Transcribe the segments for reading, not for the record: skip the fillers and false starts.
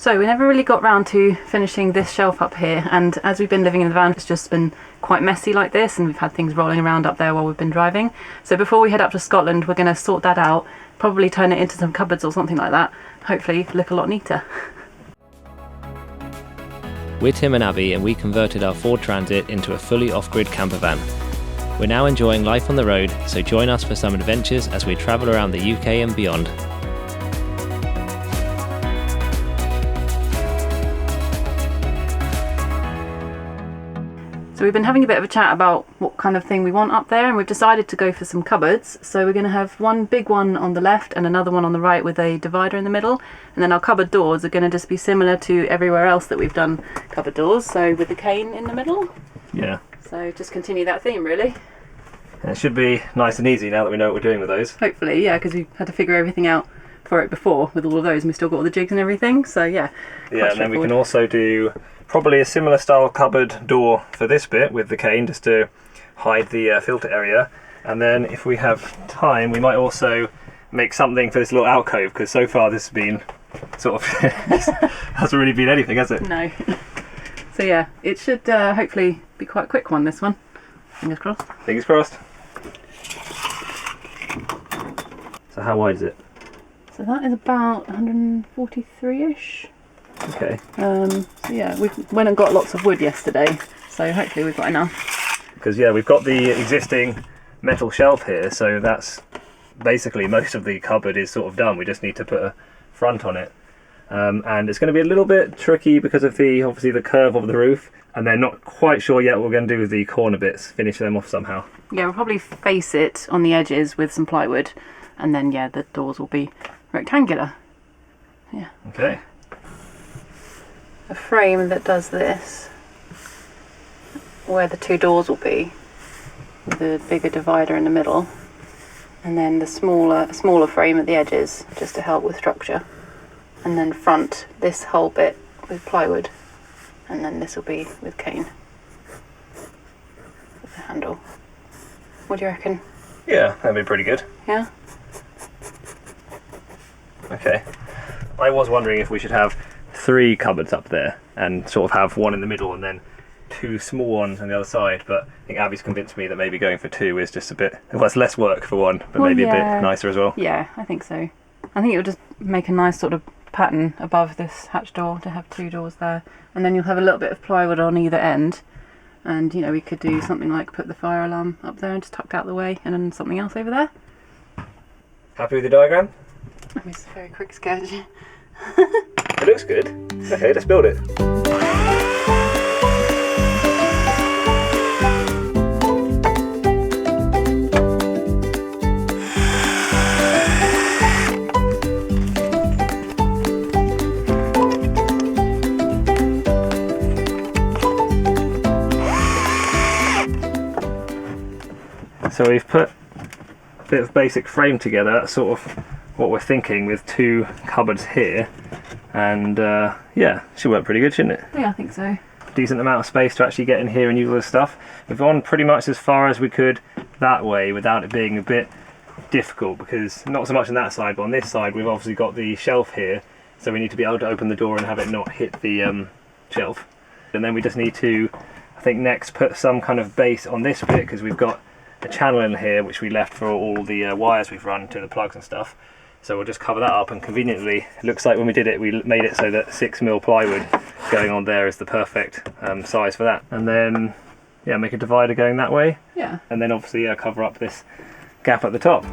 So we never really got round to finishing this shelf up here, and as we've been living in the van it's just been quite messy like this, and we've had things rolling around up there while we've been driving. So before we head up to Scotland we're going to sort that out, probably turn it into some cupboards or something like that, hopefully look a lot neater. We're Tim and Abby, and we converted our Ford Transit into a fully off-grid camper van. We're now enjoying life on the road, so join us for some adventures as we travel around the UK and beyond. So we've been having a bit of a chat about what kind of thing we want up there, and we've decided to go for some cupboards. So we're going to have one big one on the left and another one on the right with a divider in the middle, and then our cupboard doors are going to just be similar to everywhere else that we've done cupboard doors, so with the cane in the middle. Yeah. So just continue that theme really. And it should be nice and easy now that we know what we're doing with those. Hopefully, yeah, because we had to figure everything out for it before with all of those, and we still got all the jigs and everything, so yeah. Yeah, and then we can also do probably a similar style cupboard door for this bit with the cane, just to hide the filter area. And then if we have time we might also make something for this little alcove, because so far this has been sort of hasn't really been anything, has it? No. So yeah, it should hopefully be quite a quick one, this one. Fingers crossed. Fingers crossed. So how wide is it? So that is about 143-ish. Okay. So yeah, we went and got lots of wood yesterday, so hopefully we've got enough. Because yeah, we've got the existing metal shelf here, so that's basically most of the cupboard is sort of done. We just need to put a front on it, and it's going to be a little bit tricky because of obviously the curve of the roof, and they're not quite sure yet what we're going to do with the corner bits. Finish them off somehow. Yeah, we'll probably face it on the edges with some plywood, and then yeah, the doors will be rectangular. Yeah. Okay. A frame that does this, where the two doors will be, with the bigger divider in the middle, and then the smaller frame at the edges, just to help with structure, and then front this whole bit with plywood, and then this will be with cane with the handle. What do you reckon? Yeah, that'd be pretty good. Yeah. Okay. I was wondering if we should have 3 cupboards up there and sort of have one in the middle and then 2 small ones on the other side, but I think Abby's convinced me that maybe going for 2 is just a bit, well, it's less work for one, but maybe a bit nicer as well. Yeah, I think so. I think it would just make a nice sort of pattern above this hatch door to have 2 doors there, and then you'll have a little bit of plywood on either end, and you know, we could do something like put the fire alarm up there and just tucked out the way, and then something else over there. Happy with the diagram? I mean, it's a very quick sketch. It looks good. Okay, let's build it. So we've put a bit of basic frame together. That's sort of what we're thinking, with 2 cupboards here, and yeah, should work pretty good, shouldn't it? Yeah, I think so. Decent amount of space to actually get in here and use all this stuff. We've gone pretty much as far as we could that way without it being a bit difficult, because not so much on that side, but on this side we've obviously got the shelf here, so we need to be able to open the door and have it not hit the shelf. And then we just need to, I think, next put some kind of base on this bit, because we've got a channel in here which we left for all the wires we've run to the plugs and stuff. So we'll just cover that up, and conveniently it looks like when we did it, we made it so that 6mm plywood going on there is the perfect size for that. And then yeah, make a divider going that way. Yeah. And then obviously cover up this gap at the top.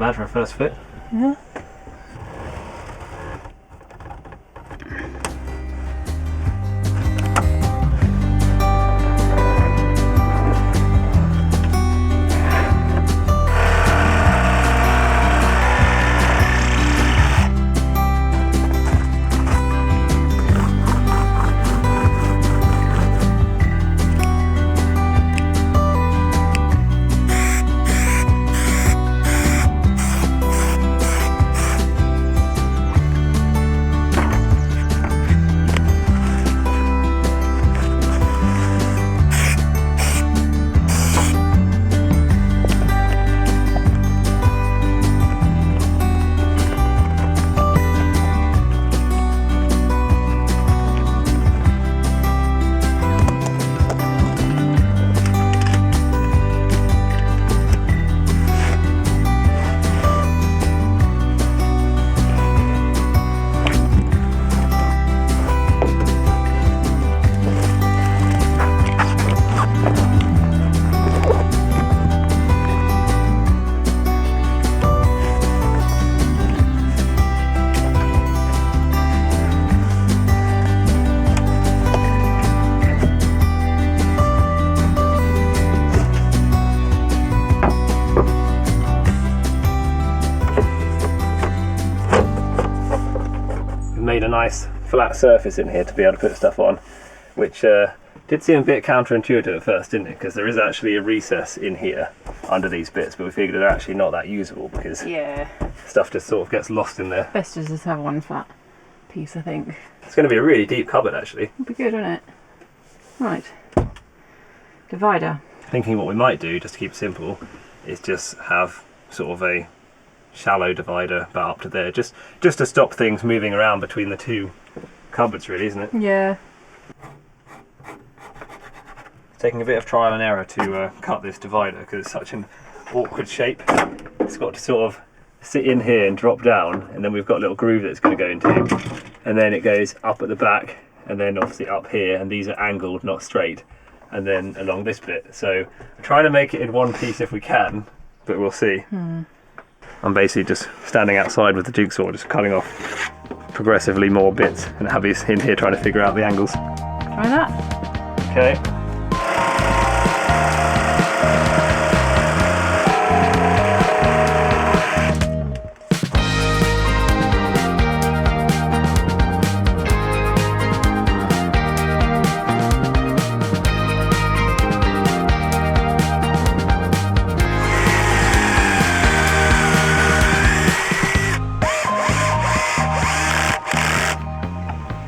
bad for a first fit. Yeah. Made a nice flat surface in here to be able to put stuff on, which did seem a bit counterintuitive at first, didn't it? Because there is actually a recess in here under these bits, but we figured they're actually not that usable because stuff just sort of gets lost in there. Best to just have one flat piece, I think. It's going to be a really deep cupboard actually. It'll be good, won't it? Right. Divider. Thinking what we might do, just to keep it simple, is just have sort of a shallow divider about up to there, just to stop things moving around between the two cupboards, really, isn't it? Yeah. It's taking a bit of trial and error to cut this divider because it's such an awkward shape. It's got to sort of sit in here and drop down, and then we've got a little groove that it's going to go into, and then it goes up at the back, and then obviously up here, and these are angled, not straight, and then along this bit. So I'm trying to make it in one piece if we can, but we'll see. I'm basically just standing outside with the jigsaw, just cutting off progressively more bits, and Abby's in here trying to figure out the angles. Try that. Okay.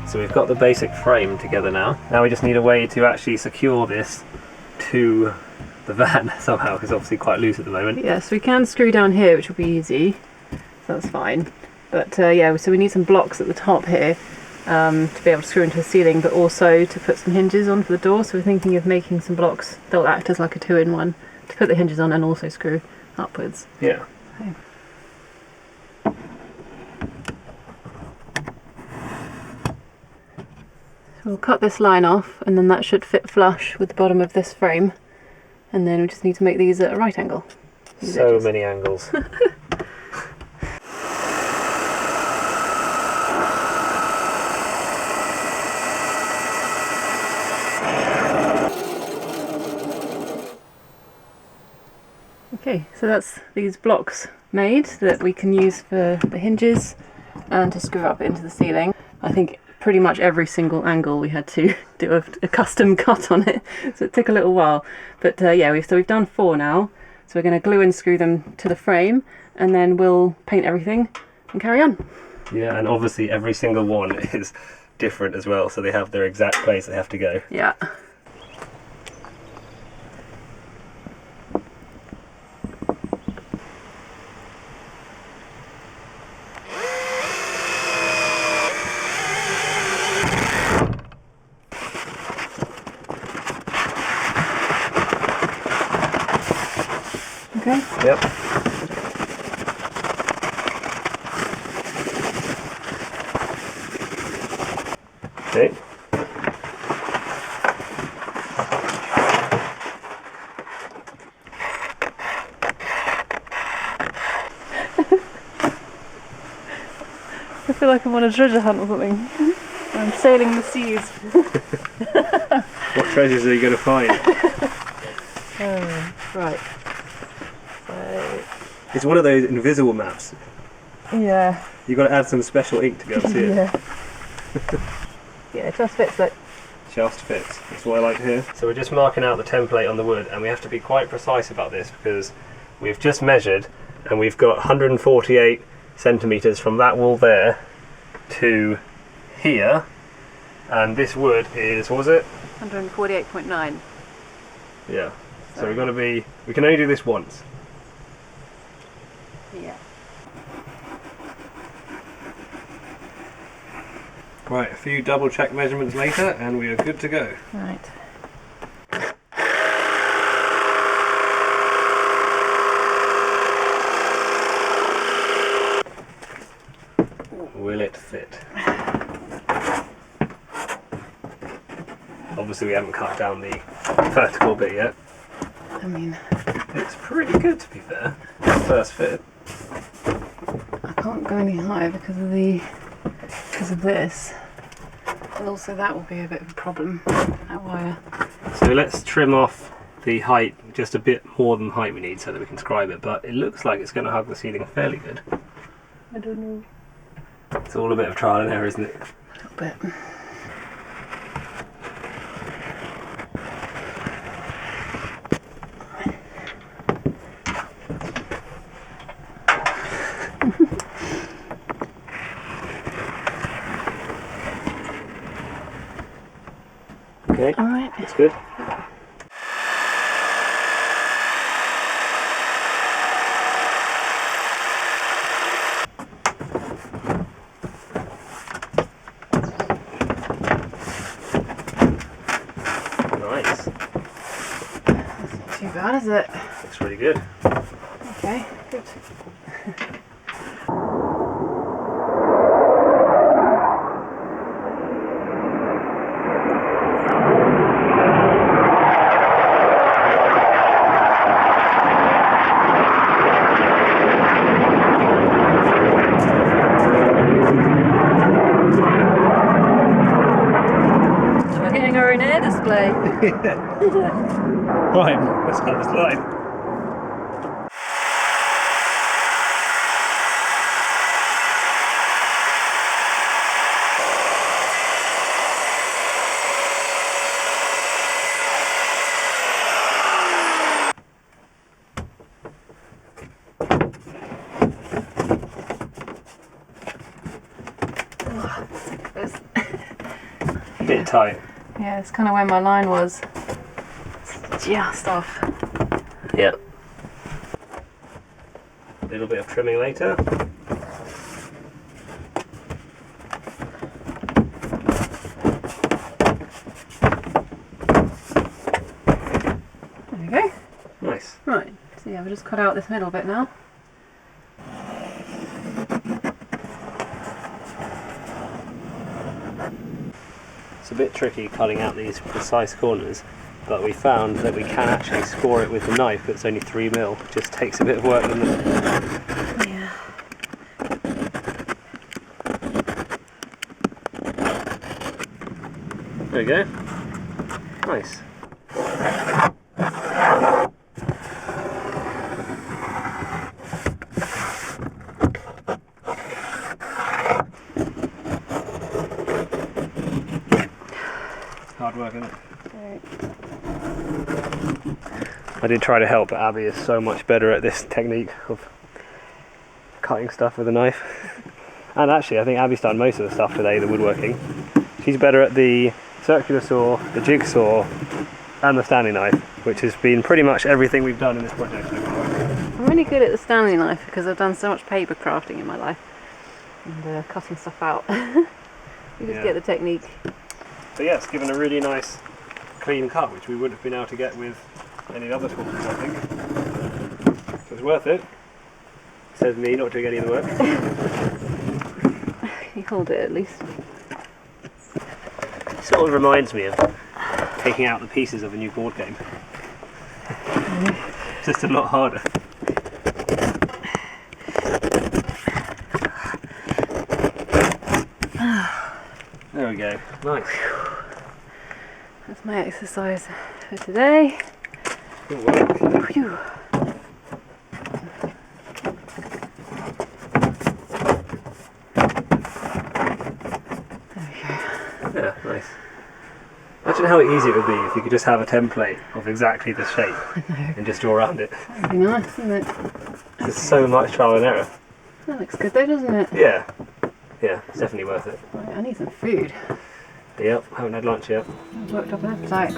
So we've got the basic frame together now. Now we just need a way to actually secure this to the van somehow, because it's obviously quite loose at the moment. Yeah, so we can screw down here, which will be easy. So that's fine. But yeah, so we need some blocks at the top here to be able to screw into the ceiling, but also to put some hinges on for the door. So we're thinking of making some blocks that'll act as like a two-in-one to put the hinges on and also screw upwards. Yeah. Okay. We'll cut this line off, and then that should fit flush with the bottom of this frame, and then we just need to make these at a right angle. So many angles. Okay, so that's these blocks made that we can use for the hinges and to screw up into the ceiling. I think pretty much every single angle we had to do a custom cut on it, so it took a little while. But yeah, we've done 4 now, so we're going to glue and screw them to the frame, and then we'll paint everything and carry on. Yeah, and obviously every single one is different as well, so they have their exact place they have to go. Yeah. Okay. Yep. Okay. I feel like I'm on a treasure hunt or something. I'm sailing the seas. What treasures are you going to find? Right. So, It's one of those invisible maps. yeah. You've got to add some special ink to be able to see it. Yeah. Yeah, it just fits like. Just fits. That's what I like to hear. So we're just marking out the template on the wood, and we have to be quite precise about this because we've just measured and we've got 148 centimetres from that wall there to here, and this wood is, what was it? 148.9. Yeah. So we've got to be, we can only do this once. Yeah. Right, a few double check measurements later and we are good to go. Right. Will it fit? Obviously we haven't cut down the vertical bit yet. I mean, It's pretty good to be fair. First fit. I can't go any higher because of this. And also that will be a bit of a problem, that wire. So let's trim off the height just a bit more than the height we need so that we can scribe it, but it looks like it's going to hug the ceiling fairly good. I don't know. It's all a bit of trial and error, isn't it? A little bit. Okay, Alright. that's good. Nice. Not too bad, is it? Looks really good. Okay, good. We're getting our own air display. Right, let's cut this line. It's, Bit tight. yeah, it's kind of where my line was. It's just off. Yep. A little bit of trimming later. There we go. Nice. Right, so yeah, we'll just cut out this middle bit now. It's a bit tricky cutting out these precise corners, but we found that we can actually score it with the knife that's only 3mm. It just takes a bit of work, doesn't it? Yeah. There we go. Nice. Hard work, isn't it? Right. I did try to help, but Abby is so much better at this technique of cutting stuff with a knife. And actually, I think Abby's done most of the stuff today, the woodworking. She's better at the circular saw, the jigsaw, and the Stanley knife, which has been pretty much everything we've done in this project so far. I'm really good at the Stanley knife because I've done so much paper crafting in my life and cutting stuff out. You just Yeah. get the technique. So yeah, it's given a really nice clean cut, which we wouldn't have been able to get with any other tools, I think. So it's worth it. Says me not doing any of the work. You hold it at least. Sort of reminds me of taking out the pieces of a new board game. Just a lot harder. side. Nice. That's my exercise for today. Good work. Phew. Yeah, nice. Imagine how easy it would be if you could just have a template of exactly the shape and just draw around it. That'd be nice, wouldn't it? There's so much trial and error. That looks good though, doesn't it? Yeah. Yeah, it's definitely worth it. Right, I need some food. Yep, haven't had lunch yet. I've worked up an appetite.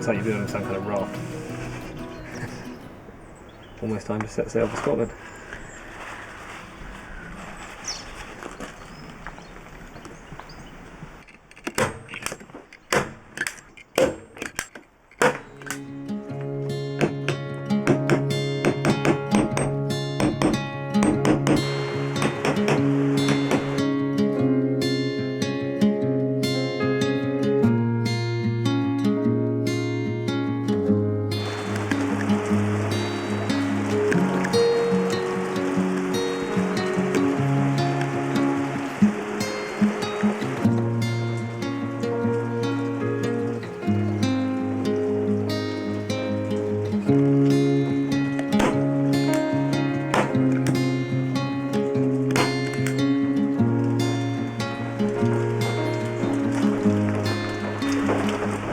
Looks like you're building some kind of raft. Almost time to set sail for Scotland.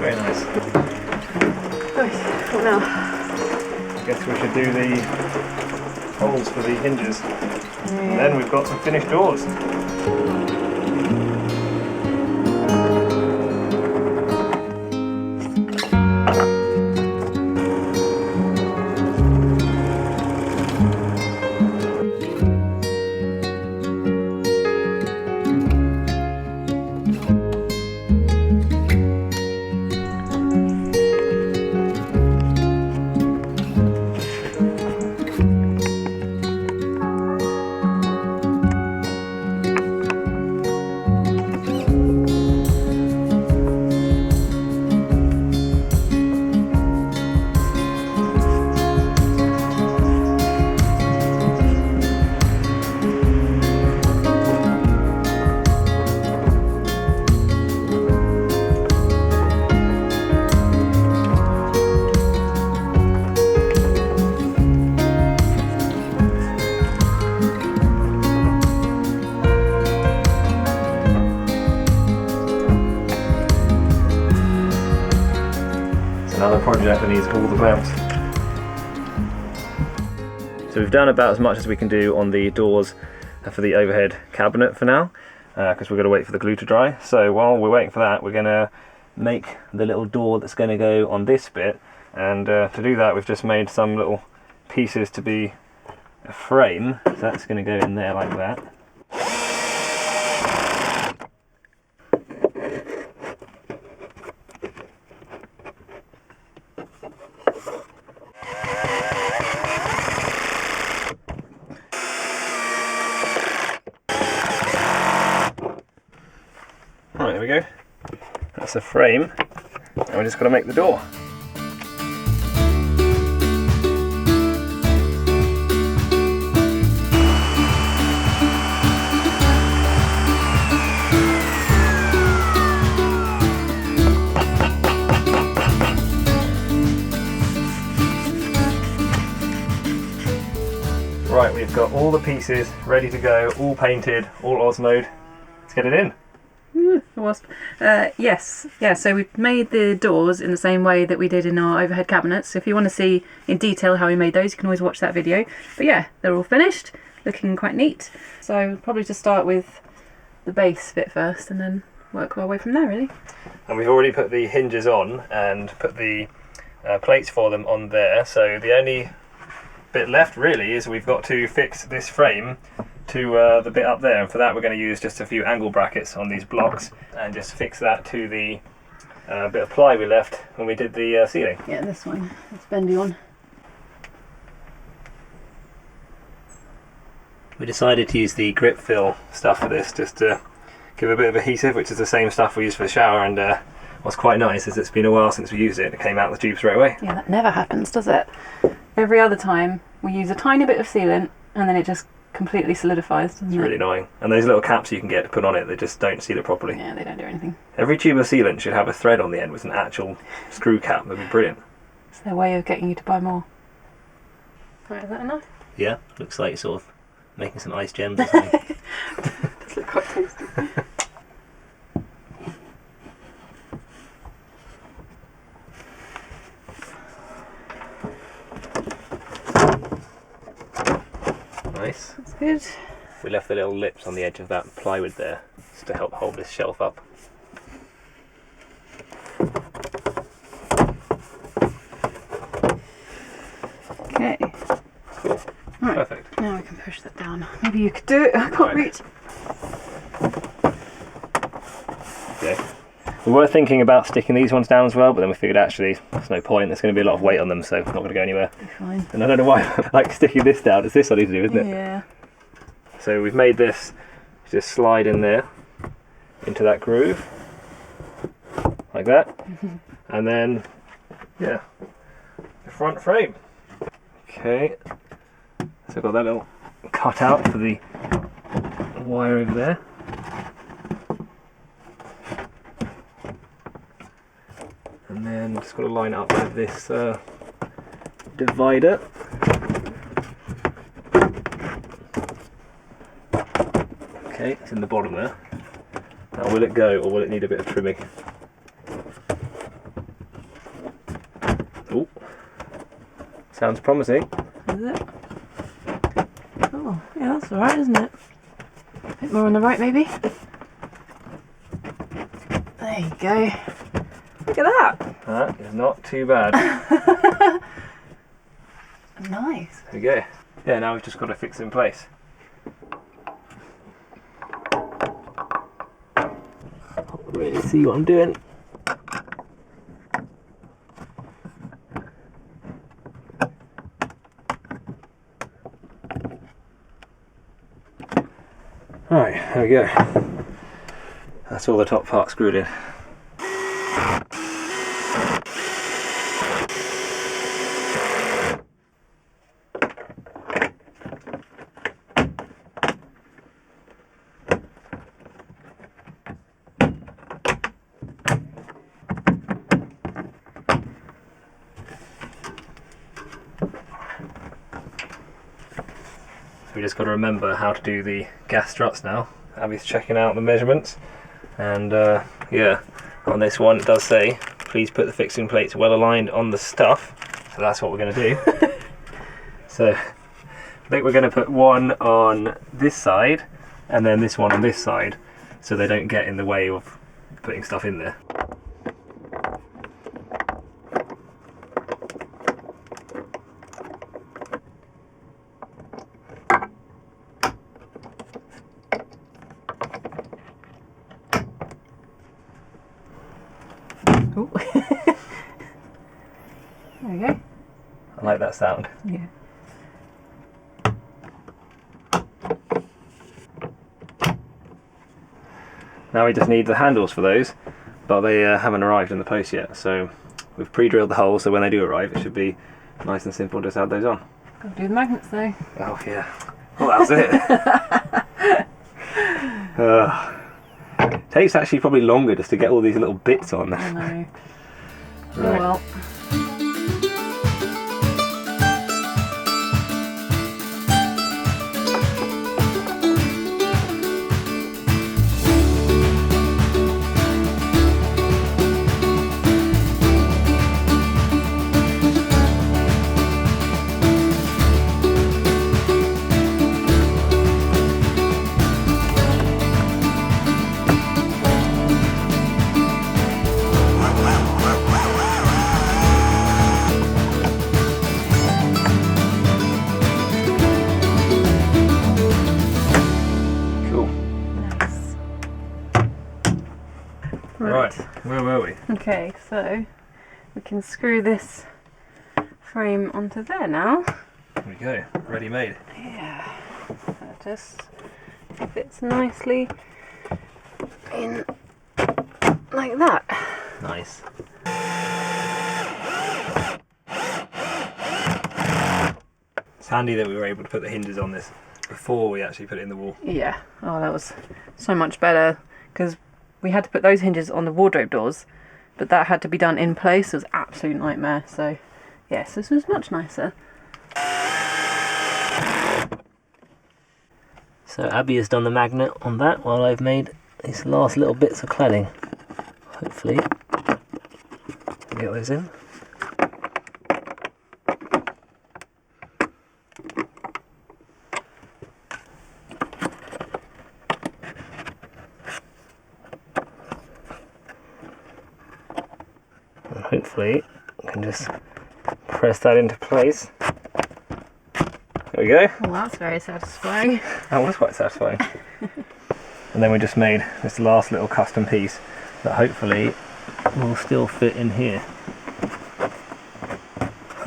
Very nice. Nice. What now? Guess we should do the holes for the hinges. And then we've got some finished doors. Another project that needs all the clamps. So we've done about as much as we can do on the doors for the overhead cabinet for now, because we're going to wait for the glue to dry. So while we're waiting for that, we're going to make the little door that's going to go on this bit, and to do that we've just made some little pieces to be a frame. So that's going to go in there like that. Right, there we go. That's the frame, and we're just going to make the door. Right, we've got all the pieces ready to go, all painted, all Osmoed. Let's get it in. Wasp. Yes, yeah, so we've made the doors in the same way that we did in our overhead cabinets. So if you want to see in detail how we made those, you can always watch that video. But yeah, they're all finished, looking quite neat. So we'll probably just start with the base bit first and then work our way from there, really. And we've already put the hinges on and put the plates for them on there. So the only bit left really is we've got to fix this frame to the bit up there, and for that we're going to use just a few angle brackets on these blocks and just fix that to the bit of ply we left when we did the ceiling. Yeah, this one, it's bendy one. We decided to use the grip fill stuff for this just to give a bit of adhesive, which is the same stuff we use for the shower, and what's quite nice is it's been a while since we used it. It came out the tube straight away. Yeah, that never happens, does it? Every other time we use a tiny bit of sealant and then it just completely solidifies, doesn't it? It's really annoying. And those little caps you can get to put on it, they just don't seal it properly. Yeah, they don't do anything. Every tube of sealant should have a thread on the end with an actual screw cap. That'd be brilliant. It's their way of getting you to buy more. Right, is that enough? Yeah, looks like you're sort of making some ice gems or something. Does look quite tasty. Nice. That's good. We left the little lips on the edge of that plywood there just to help hold this shelf up. Okay. Cool. Right. Perfect. Now we can push that down. Maybe you could do it. I can't reach. Okay. We were thinking about sticking these ones down as well, but then we figured actually there's no point. There's going to be a lot of weight on them, so it's not going to go anywhere. Be fine. And I don't know why I like sticking this down. It's this I need to do, isn't it? Yeah. So we've made this just slide in there into that groove like that, and then yeah, the front frame. Okay, so I've got that little cut out for the wire over there. And then just got to line it up with this divider. Okay, it's in the bottom there. Now will it go or will it need a bit of trimming? Oh, sounds promising. Is it? Oh, yeah, that's alright, isn't it? A bit more on the right, maybe? There you go. Look at that! That is not too bad. Nice. There we go. Yeah, now we've just got to fix it in place. Can't really see what I'm doing. Right, there we go. That's all the top part screwed in. So we just got to remember how to do the gas struts now. Abby's checking out the measurements, and yeah, on this one it does say please put the fixing plates well aligned on the stuff. So that's what we're going to do. So I think we're going to put one on this side and then this one on this side, so they don't get in the way of putting stuff in there. Ooh. There we go. I like that sound. Yeah. Now we just need the handles for those, but they haven't arrived in the post yet, so we've pre-drilled the holes, so when they do arrive it should be nice and simple, just add those on. Gotta do the magnets though. Oh yeah, well that was it. Takes actually probably longer just to get all these little bits on. I know. Right. Oh well. Right, where were we? Okay, so we can screw this frame onto there now. There we go, ready made. Yeah, that just fits nicely in like that. Nice. It's handy that we were able to put the hinges on this before we actually put it in the wall. Yeah, oh that was so much better, because we had to put those hinges on the wardrobe doors, but that had to be done in place. It was an absolute nightmare. So yes, this was much nicer. So Abby has done the magnet on that while I've made these last little bits of cladding. Hopefully get those in. And hopefully I can just press that into place. There we go. Well, that's very satisfying. That was quite satisfying. And then we just made this last little custom piece that hopefully will still fit in here.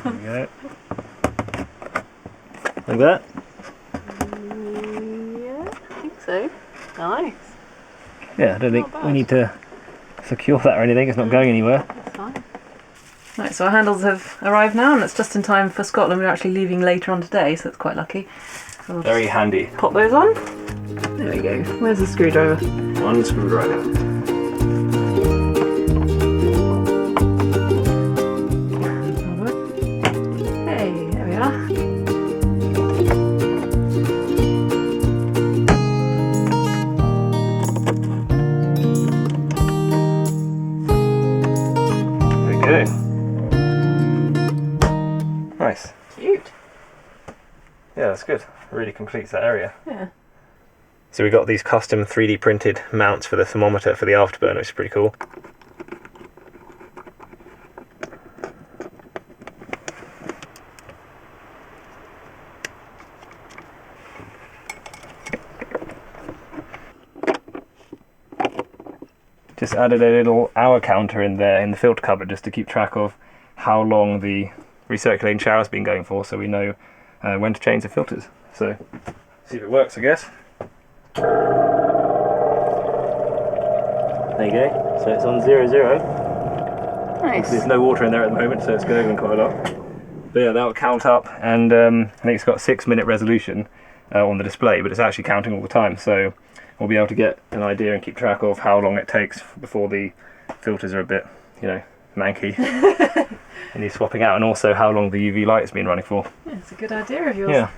There we go. Like that? Yeah, I think so. Nice. Yeah, I don't think Not we bad. need to secure that or anything, it's not going anywhere. That's fine. Right, so our handles have arrived now, and it's just in time for Scotland. We're actually leaving later on today, so it's quite lucky. So we'll Very handy. just pop those on. There we go. Where's the screwdriver? One screwdriver. Hey, there we are. There we go. Nice. Cute. Yeah, that's good. Really completes that area. Yeah. So we got these custom 3D printed mounts for the thermometer for the afterburner, which is pretty cool. Just added a little hour counter in there in the filter cupboard just to keep track of how long the recirculating shower's been going for, so we know when to change the filters. So, see if it works, I guess. There you go. So it's on 0, Nice. There's no water in there at the moment, so it's going quite a lot. But yeah, that will count up, and I think it's got 6-minute resolution on the display, but it's actually counting all the time. So we'll be able to get an idea and keep track of how long it takes before the filters are a bit, you know, manky and you're swapping out, and also how long the UV light has been running for. Yeah, it's a good idea of yours. Yeah.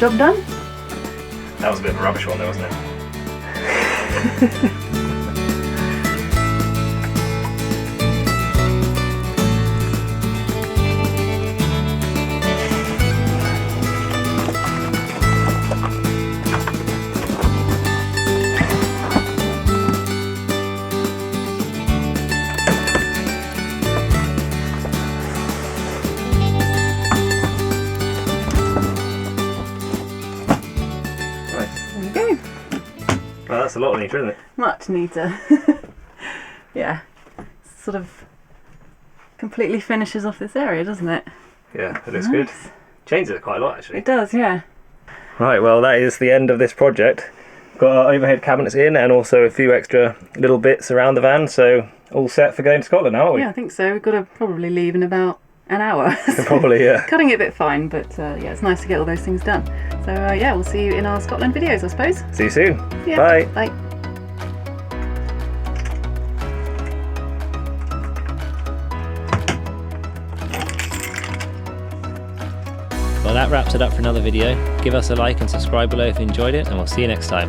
job done. That was a bit of a rubbish one though, wasn't it? Well, that's a lot neater, isn't it? Much neater. Yeah, sort of completely finishes off this area, doesn't it? Yeah, it looks good. Changes it quite a lot actually. It does, yeah. Right, well that is the end of this project. Got our overhead cabinets in and also a few extra little bits around the van, so all set for going to Scotland now, aren't we? Yeah, I think so. We've got to probably leave in about an hour. Probably, yeah. Cutting it a bit fine, but yeah, it's nice to get all those things done. So yeah, we'll see you in our Scotland videos, I suppose. See you soon. Yeah. Bye. Bye. Well, that wraps it up for another video. Give us a like and subscribe below if you enjoyed it, and we'll see you next time.